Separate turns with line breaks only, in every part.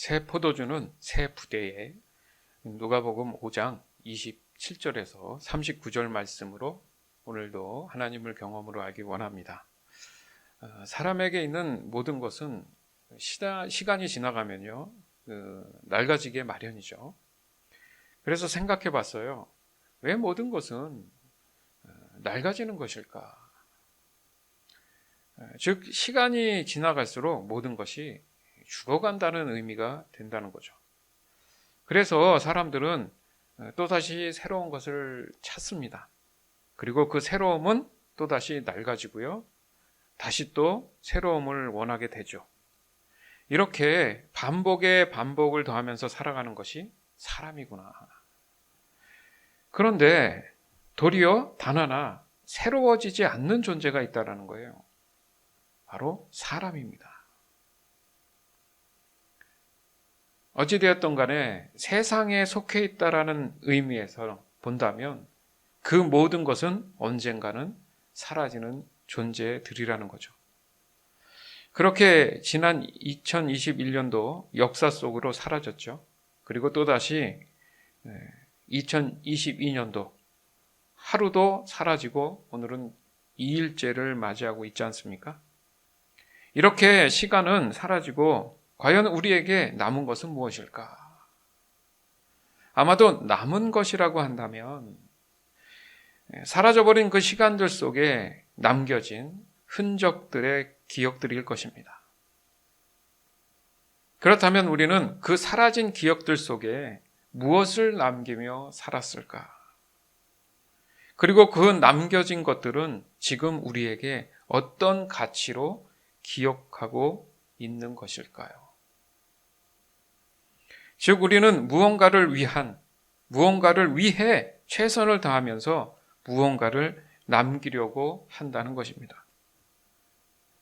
새 포도주는 새 부대에 누가복음 5장 27절에서 39절 말씀으로 오늘도 하나님을 경험으로 알기 원합니다. 사람에게 있는 모든 것은 시간이 지나가면요 낡아지게 마련이죠. 그래서 생각해 봤어요. 왜 모든 것은 낡아지는 것일까? 즉 시간이 지나갈수록 모든 것이 죽어간다는 의미가 된다는 거죠. 그래서 사람들은 또다시 새로운 것을 찾습니다. 그리고 그 새로움은 또다시 낡아지고요. 다시 또 새로움을 원하게 되죠. 이렇게 반복에 반복을 더하면서 살아가는 것이 사람이구나. 그런데 도리어 단 하나 새로워지지 않는 존재가 있다는 거예요. 바로 사람입니다. 어찌되었던 간에 세상에 속해 있다라는 의미에서 본다면 그 모든 것은 언젠가는 사라지는 존재들이라는 거죠. 그렇게 지난 2021년도 역사 속으로 사라졌죠. 그리고 또다시 2022년도 하루도 사라지고 오늘은 2일째를 맞이하고 있지 않습니까? 이렇게 시간은 사라지고 과연 우리에게 남은 것은 무엇일까? 아마도 남은 것이라고 한다면 사라져버린 그 시간들 속에 남겨진 흔적들의 기억들일 것입니다. 그렇다면 우리는 그 사라진 기억들 속에 무엇을 남기며 살았을까? 그리고 그 남겨진 것들은 지금 우리에게 어떤 가치로 기억하고 있는 것일까요? 즉 우리는 무언가를 위해 최선을 다하면서 무언가를 남기려고 한다는 것입니다.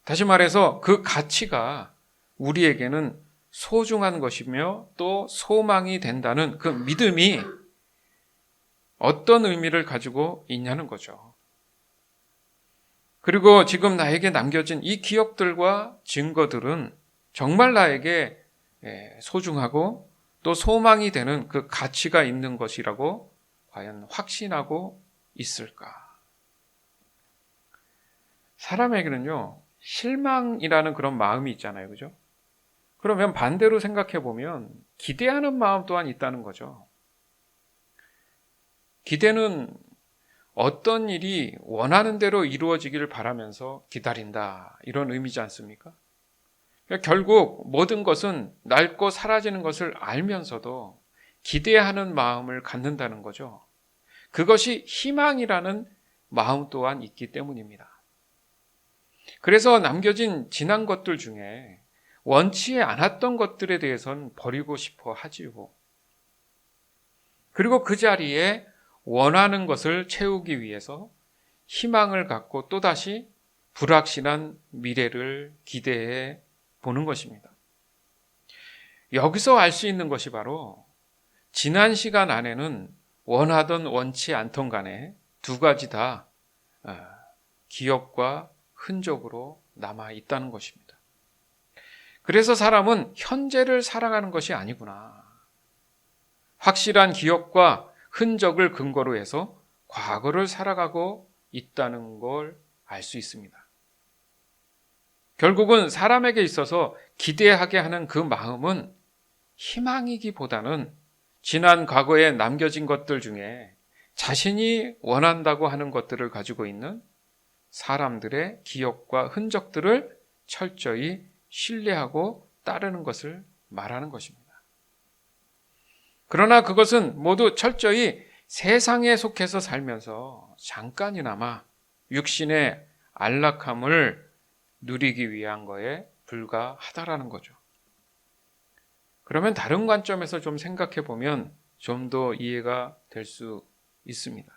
다시 말해서 그 가치가 우리에게는 소중한 것이며 또 소망이 된다는 그 믿음이 어떤 의미를 가지고 있냐는 거죠. 그리고 지금 나에게 남겨진 이 기억들과 증거들은 정말 나에게 소중하고 또 소망이 되는 그 가치가 있는 것이라고 과연 확신하고 있을까? 사람에게는요, 실망이라는 그런 마음이 있잖아요. 그죠? 그러면 반대로 생각해 보면 기대하는 마음 또한 있다는 거죠. 기대는 어떤 일이 원하는 대로 이루어지기를 바라면서 기다린다. 이런 의미지 않습니까? 결국 모든 것은 낡고 사라지는 것을 알면서도 기대하는 마음을 갖는다는 거죠. 그것이 희망이라는 마음 또한 있기 때문입니다. 그래서 남겨진 지난 것들 중에 원치 않았던 것들에 대해서는 버리고 싶어 하지요. 그리고 그 자리에 원하는 것을 채우기 위해서 희망을 갖고 또다시 불확실한 미래를 기대해 보는 것입니다. 여기서 알 수 있는 것이 바로 지난 시간 안에는 원하던 원치 않던 간에 두 가지 다 기억과 흔적으로 남아 있다는 것입니다. 그래서 사람은 현재를 살아가는 것이 아니구나. 확실한 기억과 흔적을 근거로 해서 과거를 살아가고 있다는 걸 알 수 있습니다. 결국은 사람에게 있어서 기대하게 하는 그 마음은 희망이기보다는 지난 과거에 남겨진 것들 중에 자신이 원한다고 하는 것들을 가지고 있는 사람들의 기억과 흔적들을 철저히 신뢰하고 따르는 것을 말하는 것입니다. 그러나 그것은 모두 철저히 세상에 속해서 살면서 잠깐이나마 육신의 안락함을 누리기 위한 거에 불과하다라는 거죠. 그러면 다른 관점에서 좀 생각해 보면 좀 더 이해가 될 수 있습니다.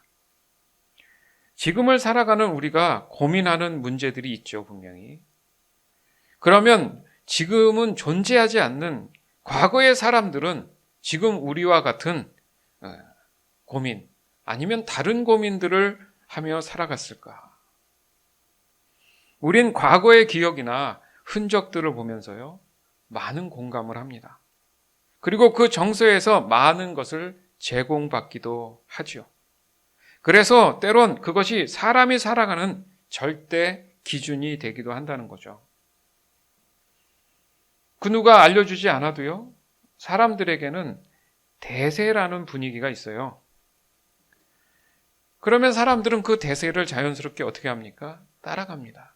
지금을 살아가는 우리가 고민하는 문제들이 있죠, 분명히. 그러면 지금은 존재하지 않는 과거의 사람들은 지금 우리와 같은 고민 아니면 다른 고민들을 하며 살아갔을까? 우린 과거의 기억이나 흔적들을 보면서요, 많은 공감을 합니다. 그리고 그 정서에서 많은 것을 제공받기도 하죠. 그래서 때론 그것이 사람이 살아가는 절대 기준이 되기도 한다는 거죠. 그 누가 알려주지 않아도요, 사람들에게는 대세라는 분위기가 있어요. 그러면 사람들은 그 대세를 자연스럽게 어떻게 합니까? 따라갑니다.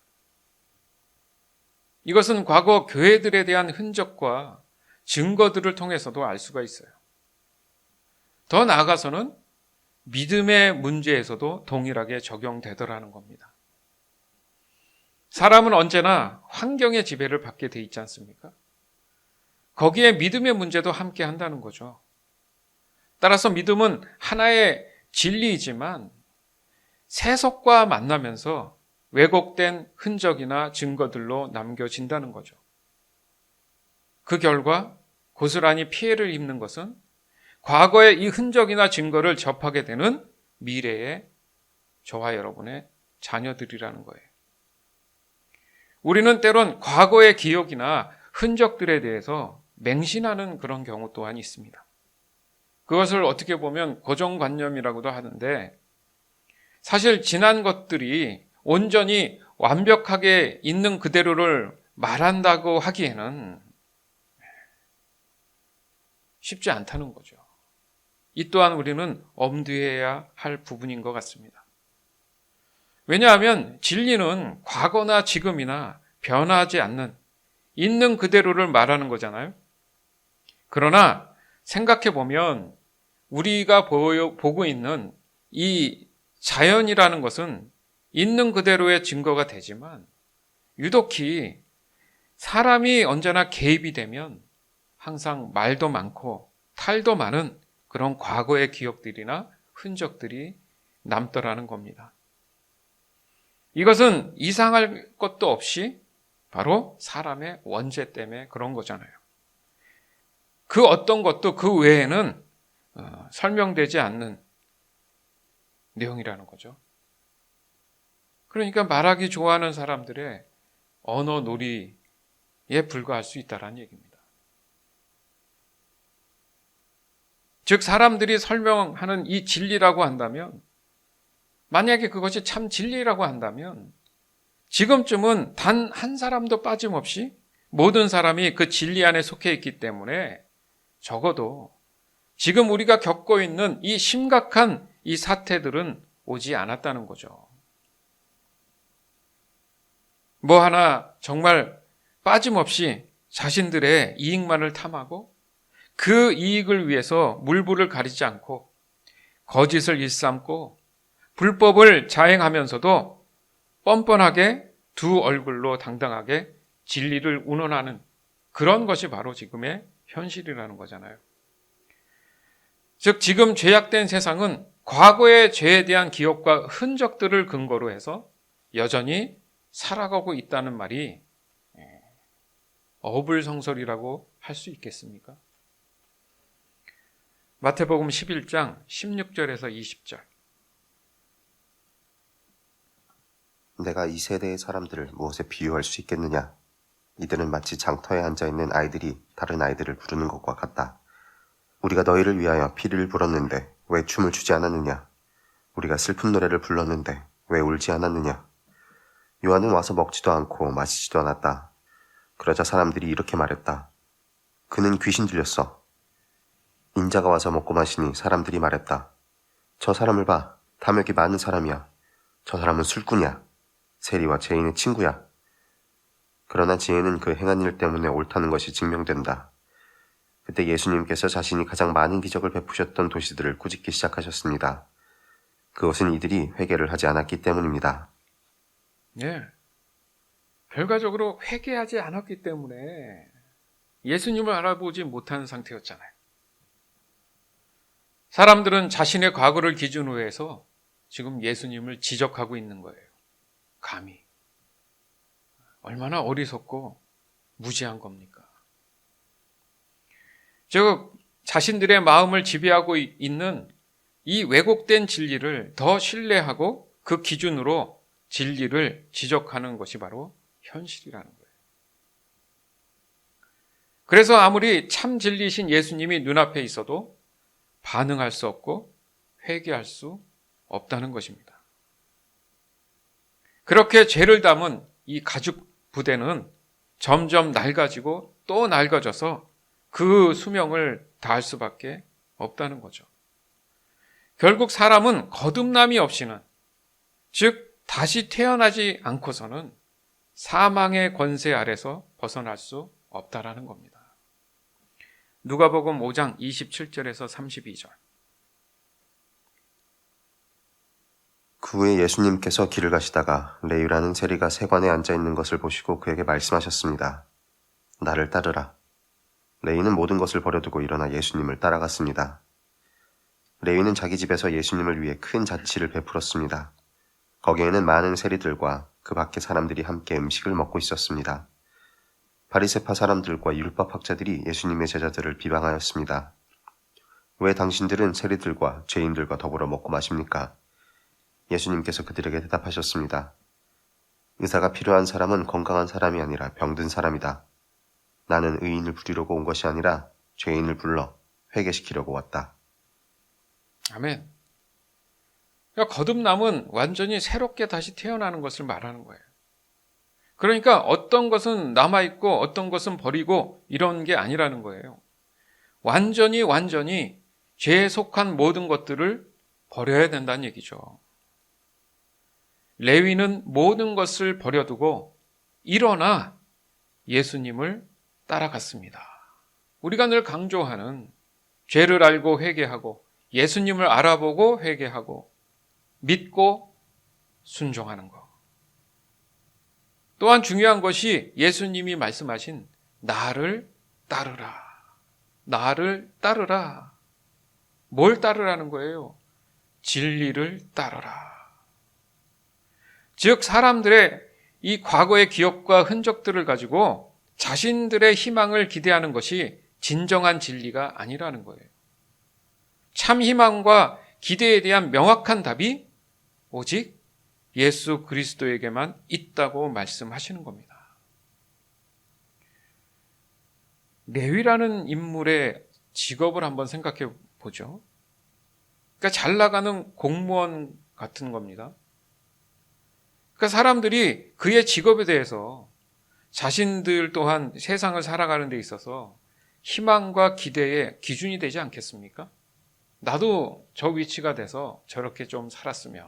이것은 과거 교회들에 대한 흔적과 증거들을 통해서도 알 수가 있어요. 더 나아가서는 믿음의 문제에서도 동일하게 적용되더라는 겁니다. 사람은 언제나 환경의 지배를 받게 돼 있지 않습니까? 거기에 믿음의 문제도 함께 한다는 거죠. 따라서 믿음은 하나의 진리이지만 세속과 만나면서 왜곡된 흔적이나 증거들로 남겨진다는 거죠. 그 결과 고스란히 피해를 입는 것은 과거의 이 흔적이나 증거를 접하게 되는 미래의 저와 여러분의 자녀들이라는 거예요. 우리는 때론 과거의 기억이나 흔적들에 대해서 맹신하는 그런 경우 또한 있습니다. 그것을 어떻게 보면 고정관념이라고도 하는데, 사실 지난 것들이 온전히 완벽하게 있는 그대로를 말한다고 하기에는 쉽지 않다는 거죠. 이 또한 우리는 엄두해야 할 부분인 것 같습니다. 왜냐하면 진리는 과거나 지금이나 변하지 않는 있는 그대로를 말하는 거잖아요. 그러나 생각해 보면 우리가 보고 있는 이 자연이라는 것은 있는 그대로의 증거가 되지만 유독히 사람이 언제나 개입이 되면 항상 말도 많고 탈도 많은 그런 과거의 기억들이나 흔적들이 남더라는 겁니다. 이것은 이상할 것도 없이 바로 사람의 원죄 때문에 그런 거잖아요. 그 어떤 것도 그 외에는 설명되지 않는 내용이라는 거죠. 그러니까 말하기 좋아하는 사람들의 언어 놀이에 불과할 수 있다는 얘기입니다. 즉 사람들이 설명하는 이 진리라고 한다면, 만약에 그것이 참 진리라고 한다면 지금쯤은 단 한 사람도 빠짐없이 모든 사람이 그 진리 안에 속해 있기 때문에 적어도 지금 우리가 겪고 있는 이 심각한 이 사태들은 오지 않았다는 거죠. 뭐 하나 정말 빠짐없이 자신들의 이익만을 탐하고 그 이익을 위해서 물불을 가리지 않고 거짓을 일삼고 불법을 자행하면서도 뻔뻔하게 두 얼굴로 당당하게 진리를 운운하는 그런 것이 바로 지금의 현실이라는 거잖아요. 즉 지금 죄악된 세상은 과거의 죄에 대한 기억과 흔적들을 근거로 해서 여전히 살아가고 있다는 말이 어불성설이라고 할 수 있겠습니까? 마태복음 11장 16절에서 20절.
내가 이 세대의 사람들을 무엇에 비유할 수 있겠느냐? 이들은 마치 장터에 앉아있는 아이들이 다른 아이들을 부르는 것과 같다. 우리가 너희를 위하여 피를 불었는데 왜 춤을 추지 않았느냐? 우리가 슬픈 노래를 불렀는데 왜 울지 않았느냐? 요한은 와서 먹지도 않고 마시지도 않았다. 그러자 사람들이 이렇게 말했다. 그는 귀신 들렸어. 인자가 와서 먹고 마시니 사람들이 말했다. 저 사람을 봐. 탐욕이 많은 사람이야. 저 사람은 술꾼이야. 세리와 죄인의 친구야. 그러나 지혜는 그 행한 일 때문에 옳다는 것이 증명된다. 그때 예수님께서 자신이 가장 많은 기적을 베푸셨던 도시들을 꾸짖기 시작하셨습니다. 그것은 이들이 회개를 하지 않았기 때문입니다.
네, 결과적으로 회개하지 않았기 때문에 예수님을 알아보지 못하는 상태였잖아요. 사람들은 자신의 과거를 기준으로 해서 지금 예수님을 지적하고 있는 거예요. 감히. 얼마나 어리석고 무지한 겁니까? 즉 자신들의 마음을 지배하고 있는 이 왜곡된 진리를 더 신뢰하고 그 기준으로 진리를 지적하는 것이 바로 현실이라는 거예요. 그래서 아무리 참 진리신 예수님이 눈앞에 있어도 반응할 수 없고 회개할 수 없다는 것입니다. 그렇게 죄를 담은 이 가죽 부대는 점점 낡아지고 또 낡아져서 그 수명을 다할 수밖에 없다는 거죠. 결국 사람은 거듭남이 없이는, 즉 다시 태어나지 않고서는 사망의 권세 아래서 벗어날 수 없다라는 겁니다. 누가복음 5장 27절에서 32절.
그 후에 예수님께서 길을 가시다가 레위라는 세리가 세관에 앉아있는 것을 보시고 그에게 말씀하셨습니다. 나를 따르라. 레위는 모든 것을 버려두고 일어나 예수님을 따라갔습니다. 레위는 자기 집에서 예수님을 위해 큰 잔치를 베풀었습니다. 거기에는 많은 세리들과 그 밖의 사람들이 함께 음식을 먹고 있었습니다. 바리새파 사람들과 율법학자들이 예수님의 제자들을 비방하였습니다. 왜 당신들은 세리들과 죄인들과 더불어 먹고 마십니까? 예수님께서 그들에게 대답하셨습니다. 의사가 필요한 사람은 건강한 사람이 아니라 병든 사람이다. 나는 의인을 부리려고 온 것이 아니라 죄인을 불러 회개시키려고 왔다.
아멘. 그러니까 거듭남은 완전히 새롭게 다시 태어나는 것을 말하는 거예요. 그러니까 어떤 것은 남아있고 어떤 것은 버리고 이런 게 아니라는 거예요. 완전히 죄에 속한 모든 것들을 버려야 된다는 얘기죠. 레위는 모든 것을 버려두고 일어나 예수님을 따라갔습니다. 우리가 늘 강조하는 죄를 알고 회개하고 예수님을 알아보고 회개하고 믿고 순종하는 것. 또한 중요한 것이 예수님이 말씀하신 나를 따르라. 나를 따르라. 뭘 따르라는 거예요? 진리를 따르라. 즉 사람들의 이 과거의 기억과 흔적들을 가지고 자신들의 희망을 기대하는 것이 진정한 진리가 아니라는 거예요. 참 희망과 기대에 대한 명확한 답이 오직 예수 그리스도에게만 있다고 말씀하시는 겁니다. 레위라는 인물의 직업을 한번 생각해 보죠. 그러니까 잘 나가는 공무원 같은 겁니다. 그러니까 사람들이 그의 직업에 대해서 자신들 또한 세상을 살아가는 데 있어서 희망과 기대의 기준이 되지 않겠습니까? 나도 저 위치가 돼서 저렇게 좀 살았으면.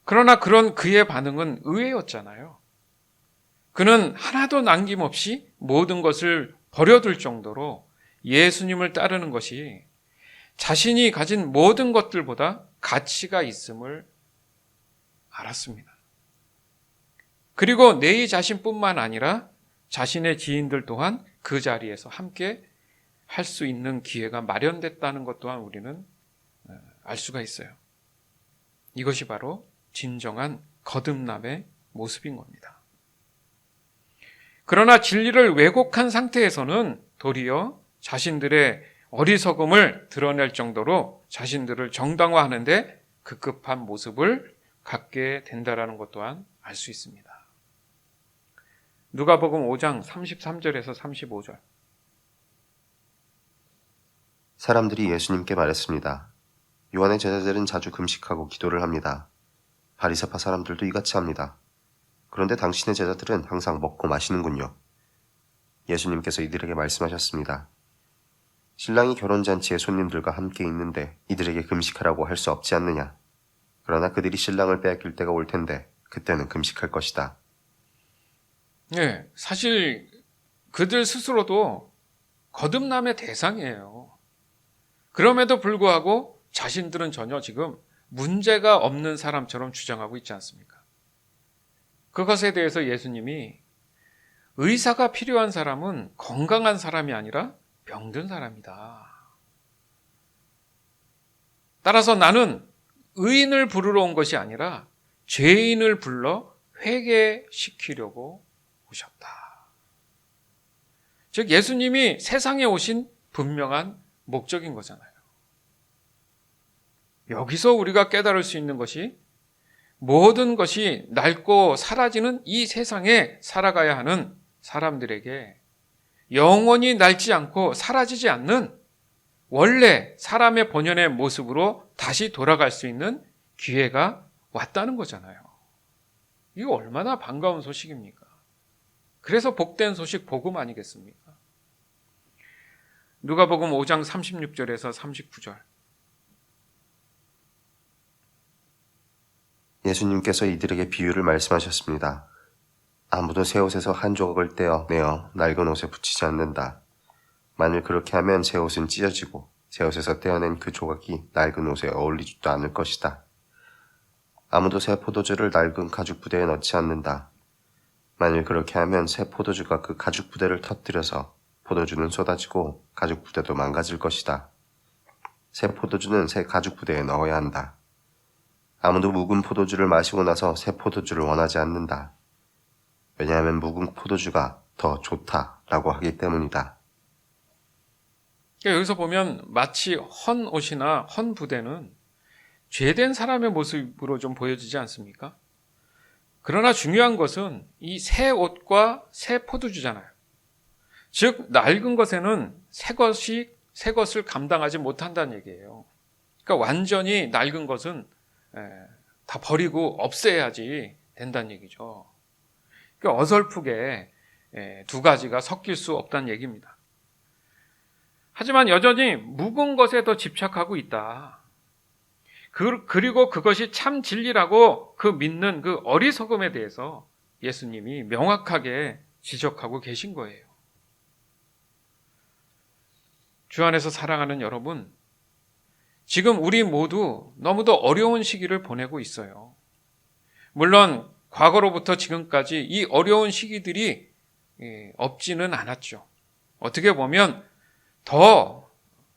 그러나 그런 그의 반응은 의외였잖아요. 그는 하나도 남김없이 모든 것을 버려둘 정도로 예수님을 따르는 것이 자신이 가진 모든 것들보다 가치가 있음을 알았습니다. 그리고 내 자신뿐만 아니라 자신의 지인들 또한 그 자리에서 함께 할 수 있는 기회가 마련됐다는 것 또한 우리는 알 수가 있어요. 이것이 바로 진정한 거듭남의 모습인 겁니다. 그러나 진리를 왜곡한 상태에서는 도리어 자신들의 어리석음을 드러낼 정도로 자신들을 정당화하는데 급급한 모습을 갖게 된다는 것 또한 알 수 있습니다. 누가복음 5장 33절에서 35절.
사람들이 예수님께 말했습니다. 요한의 제자들은 자주 금식하고 기도를 합니다. 바리새파 사람들도 이같이 합니다. 그런데 당신의 제자들은 항상 먹고 마시는군요. 예수님께서 이들에게 말씀하셨습니다. 신랑이 결혼잔치에 손님들과 함께 있는데 이들에게 금식하라고 할 수 없지 않느냐. 그러나 그들이 신랑을 빼앗길 때가 올 텐데 그때는 금식할 것이다.
네, 사실 그들 스스로도 거듭남의 대상이에요. 그럼에도 불구하고 자신들은 전혀 지금 문제가 없는 사람처럼 주장하고 있지 않습니까? 그것에 대해서 예수님이 의사가 필요한 사람은 건강한 사람이 아니라 병든 사람이다. 따라서 나는 의인을 부르러 온 것이 아니라 죄인을 불러 회개시키려고 오셨다. 즉 예수님이 세상에 오신 분명한 목적인 거잖아요. 여기서 우리가 깨달을 수 있는 것이 모든 것이 낡고 사라지는 이 세상에 살아가야 하는 사람들에게 영원히 낡지 않고 사라지지 않는 원래 사람의 본연의 모습으로 다시 돌아갈 수 있는 기회가 왔다는 거잖아요. 이거 얼마나 반가운 소식입니까? 그래서 복된 소식 복음 아니겠습니까? 누가복음 5장 36절에서 39절.
예수님께서 이들에게 비유를 말씀하셨습니다. 아무도 새 옷에서 한 조각을 떼어 내어 낡은 옷에 붙이지 않는다. 만일 그렇게 하면 새 옷은 찢어지고 새 옷에서 떼어낸 그 조각이 낡은 옷에 어울리지도 않을 것이다. 아무도 새 포도주를 낡은 가죽 부대에 넣지 않는다. 만일 그렇게 하면 새 포도주가 그 가죽 부대를 터뜨려서 포도주는 쏟아지고 가죽 부대도 망가질 것이다. 새 포도주는 새 가죽 부대에 넣어야 한다. 아무도 묵은 포도주를 마시고 나서 새 포도주를 원하지 않는다. 왜냐하면 묵은 포도주가 더 좋다라고 하기 때문이다.
그러니까 여기서 보면 마치 헌 옷이나 헌 부대는 죄된 사람의 모습으로 좀 보여지지 않습니까? 그러나 중요한 것은 이 새 옷과 새 포도주잖아요. 즉 낡은 것에는 새 것을 감당하지 못한다는 얘기예요. 그러니까 완전히 낡은 것은 다 버리고 없애야지 된다는 얘기죠. 그러니까 어설프게 두 가지가 섞일 수 없다는 얘기입니다. 하지만 여전히 묵은 것에 더 집착하고 있다. 그리고 그것이 참 진리라고 그 믿는 그 어리석음에 대해서 예수님이 명확하게 지적하고 계신 거예요. 주 안에서 사랑하는 여러분, 지금 우리 모두 너무도 어려운 시기를 보내고 있어요. 물론 과거로부터 지금까지 이 어려운 시기들이 없지는 않았죠. 어떻게 보면 더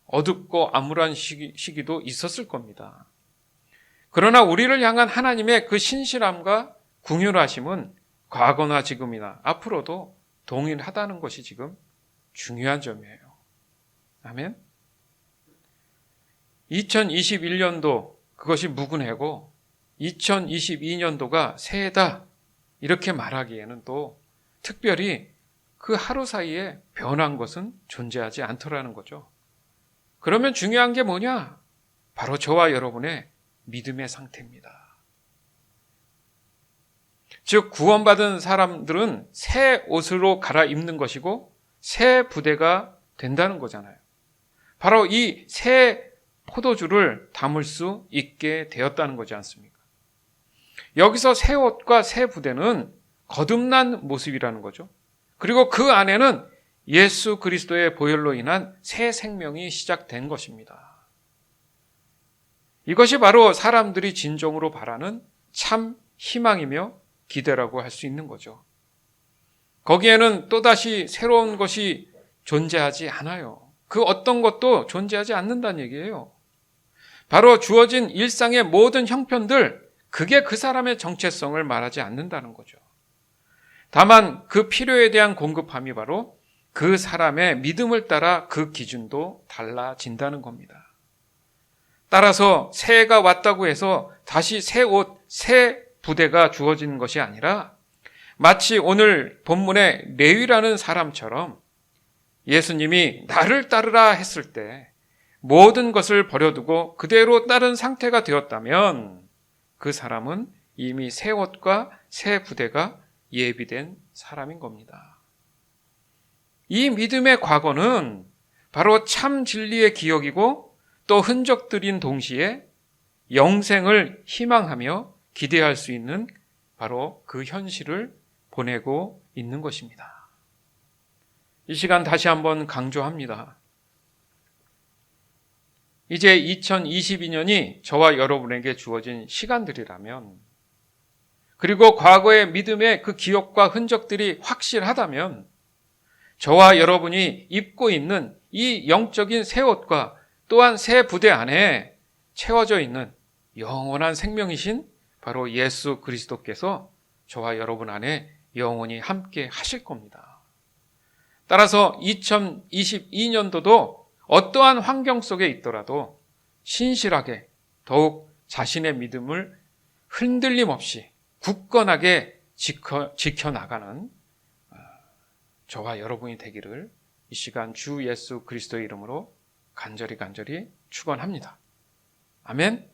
어둡고 암울한 시기도 있었을 겁니다. 그러나 우리를 향한 하나님의 그 신실함과 긍휼하심은 과거나 지금이나 앞으로도 동일하다는 것이 지금 중요한 점이에요. 아멘. 2021년도 그것이 묵은 해고 2022년도가 새해다 이렇게 말하기에는 또 특별히 그 하루 사이에 변한 것은 존재하지 않더라는 거죠. 그러면 중요한 게 뭐냐? 바로 저와 여러분의 믿음의 상태입니다. 즉 구원받은 사람들은 새 옷으로 갈아입는 것이고 새 부대가 된다는 거잖아요. 바로 이 새 포도주를 담을 수 있게 되었다는 거지 않습니까? 여기서 새 옷과 새 부대는 거듭난 모습이라는 거죠. 그리고 그 안에는 예수 그리스도의 보혈로 인한 새 생명이 시작된 것입니다. 이것이 바로 사람들이 진정으로 바라는 참 희망이며 기대라고 할 수 있는 거죠. 거기에는 또다시 새로운 것이 존재하지 않아요. 그 어떤 것도 존재하지 않는다는 얘기예요. 바로 주어진 일상의 모든 형편들, 그게 그 사람의 정체성을 말하지 않는다는 거죠. 다만 그 필요에 대한 공급함이 바로 그 사람의 믿음을 따라 그 기준도 달라진다는 겁니다. 따라서 새해가 왔다고 해서 다시 새 옷, 새 부대가 주어지는 것이 아니라 마치 오늘 본문의 레위라는 사람처럼 예수님이 나를 따르라 했을 때 모든 것을 버려두고 그대로 따른 상태가 되었다면 그 사람은 이미 새 옷과 새 부대가 예비된 사람인 겁니다. 이 믿음의 과거는 바로 참 진리의 기억이고 또 흔적들인 동시에 영생을 희망하며 기대할 수 있는 바로 그 현실을 보내고 있는 것입니다. 이 시간 다시 한번 강조합니다. 이제 2022년이 저와 여러분에게 주어진 시간들이라면, 그리고 과거의 믿음의 그 기억과 흔적들이 확실하다면 저와 여러분이 입고 있는 이 영적인 새 옷과 또한 새 부대 안에 채워져 있는 영원한 생명이신 바로 예수 그리스도께서 저와 여러분 안에 영원히 함께 하실 겁니다. 따라서 2022년도도 어떠한 환경 속에 있더라도 신실하게 더욱 자신의 믿음을 흔들림 없이 굳건하게 지켜나가는 저와 여러분이 되기를 이 시간 주 예수 그리스도의 이름으로 간절히 축원합니다. 아멘.